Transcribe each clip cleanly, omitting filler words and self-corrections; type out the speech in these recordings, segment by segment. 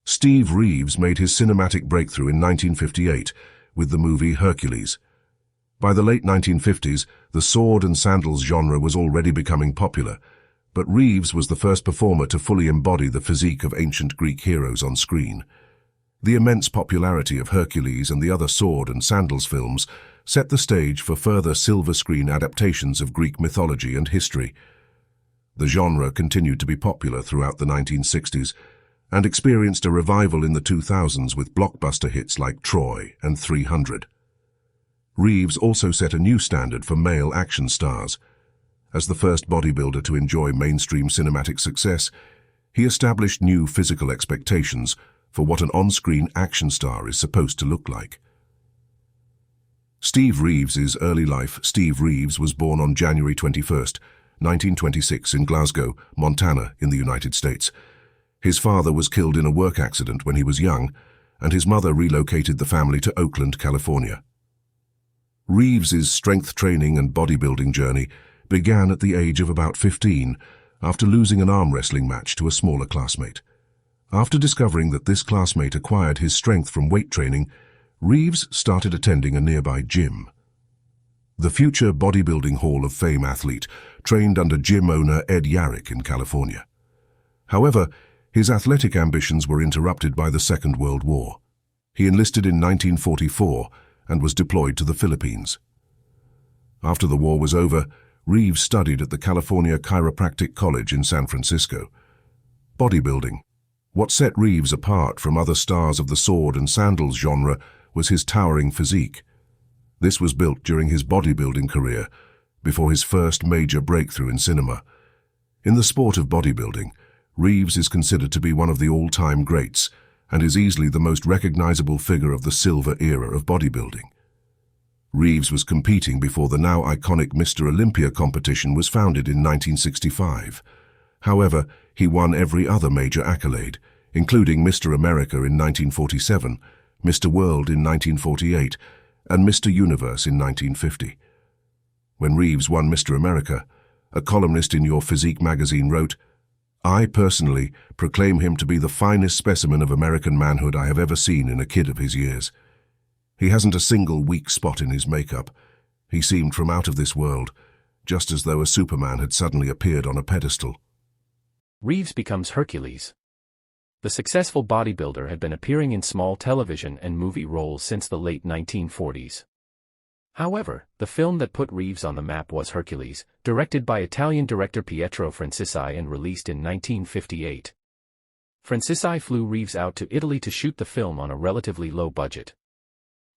Steve Reeves made his cinematic breakthrough in 1958 with the movie Hercules. By the late 1950s, the sword and sandals genre was already becoming popular, but Reeves was the first performer to fully embody the physique of ancient Greek heroes on screen. The immense popularity of Hercules and the other sword and sandals films set the stage for further silver screen adaptations of Greek mythology and history. The genre continued to be popular throughout the 1960s and experienced a revival in the 2000s with blockbuster hits like Troy and 300. Reeves also set a new standard for male action stars. As the first bodybuilder to enjoy mainstream cinematic success, he established new physical expectations for what an on-screen action star is supposed to look like. Steve Reeves's early life. Steve Reeves was born on January 21, 1926 in Glasgow, Montana, in the United States. His father was killed in a work accident when he was young, and his mother relocated the family to Oakland, California. Reeves's strength training and bodybuilding journey began at the age of about 15 after losing an arm wrestling match to a smaller classmate. After discovering that this classmate acquired his strength from weight training, Reeves started attending a nearby gym. The future Bodybuilding Hall of Fame athlete trained under gym owner Ed Yarrick in California. However, his athletic ambitions were interrupted by the Second World War. He enlisted in 1944 and was deployed to the Philippines. After the war was over, Reeves studied at the California Chiropractic College in San Francisco. Bodybuilding. What set Reeves apart from other stars of the sword and sandals genre was his towering physique. This was built during his bodybuilding career, before his first major breakthrough in cinema. In the sport of bodybuilding, Reeves is considered to be one of the all-time greats and is easily the most recognizable figure of the silver era of bodybuilding. Reeves was competing before the now iconic Mr. Olympia competition was founded in 1965. However, he won every other major accolade, including Mr. America in 1947, Mr. World in 1948, and Mr. Universe in 1950. When Reeves won Mr. America, a columnist in Your Physique magazine wrote, "I personally proclaim him to be the finest specimen of American manhood I have ever seen in a kid of his years. He hasn't a single weak spot in his makeup. He seemed from out of this world, just as though a Superman had suddenly appeared on a pedestal." Reeves becomes Hercules. The successful bodybuilder had been appearing in small television and movie roles since the late 1940s. However, the film that put Reeves on the map was Hercules, directed by Italian director Pietro Francisci and released in 1958. Francisci flew Reeves out to Italy to shoot the film on a relatively low budget.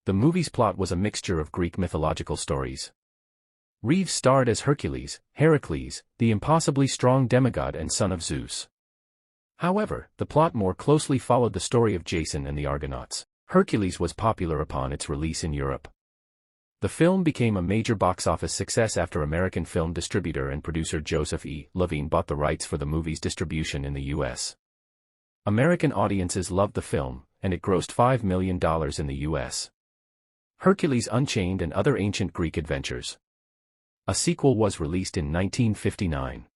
The movie's plot was a mixture of Greek mythological stories. Reeves starred as Hercules, the impossibly strong demigod and son of Zeus. However, the plot more closely followed the story of Jason and the Argonauts. Hercules was popular upon its release in Europe. The film became a major box office success after American film distributor and producer Joseph E. Levine bought the rights for the movie's distribution in the U.S. American audiences loved the film, and it grossed $5 million in the U.S. Hercules Unchained and Other Ancient Greek Adventures. A sequel was released in 1959.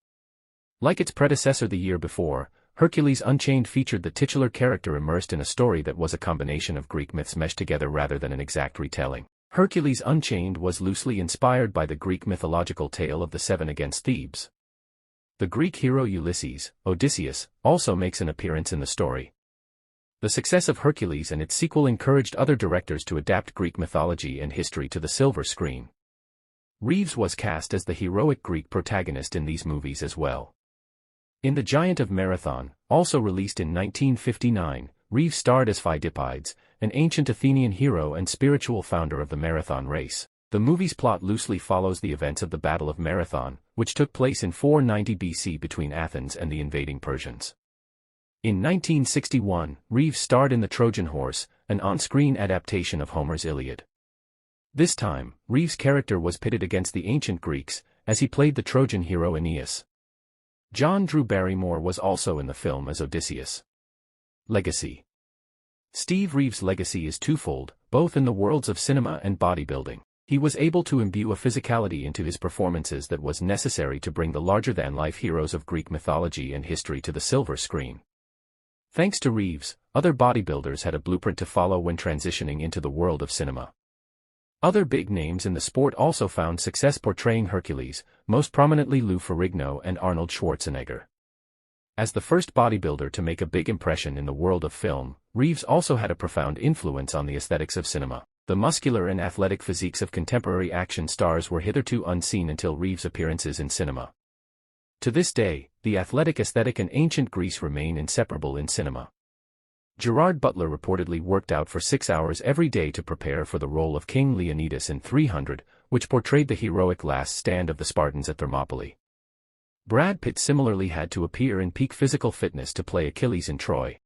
Like its predecessor the year before, Hercules Unchained featured the titular character immersed in a story that was a combination of Greek myths meshed together rather than an exact retelling. Hercules Unchained was loosely inspired by the Greek mythological tale of the Seven against Thebes. The Greek hero Ulysses, Odysseus, also makes an appearance in the story. The success of Hercules and its sequel encouraged other directors to adapt Greek mythology and history to the silver screen. Reeves was cast as the heroic Greek protagonist in these movies as well. In The Giant of Marathon, also released in 1959, Reeves starred as Phidippides, an ancient Athenian hero and spiritual founder of the marathon race. The movie's plot loosely follows the events of the Battle of Marathon, which took place in 490 BC between Athens and the invading Persians. In 1961, Reeves starred in The Trojan Horse, an on-screen adaptation of Homer's Iliad. This time, Reeves' character was pitted against the ancient Greeks, as he played the Trojan hero Aeneas. John Drew Barrymore was also in the film as Odysseus. Legacy. Steve Reeves' legacy is twofold, both in the worlds of cinema and bodybuilding. He was able to imbue a physicality into his performances that was necessary to bring the larger-than-life heroes of Greek mythology and history to the silver screen. Thanks to Reeves, other bodybuilders had a blueprint to follow when transitioning into the world of cinema. Other big names in the sport also found success portraying Hercules, most prominently Lou Ferrigno and Arnold Schwarzenegger. As the first bodybuilder to make a big impression in the world of film, Reeves also had a profound influence on the aesthetics of cinema. The muscular and athletic physiques of contemporary action stars were hitherto unseen until Reeves' appearances in cinema. To this day, the athletic aesthetic and ancient Greece remain inseparable in cinema. Gerard Butler reportedly worked out for 6 hours every day to prepare for the role of King Leonidas in 300, which portrayed the heroic last stand of the Spartans at Thermopylae. Brad Pitt similarly had to appear in peak physical fitness to play Achilles in Troy.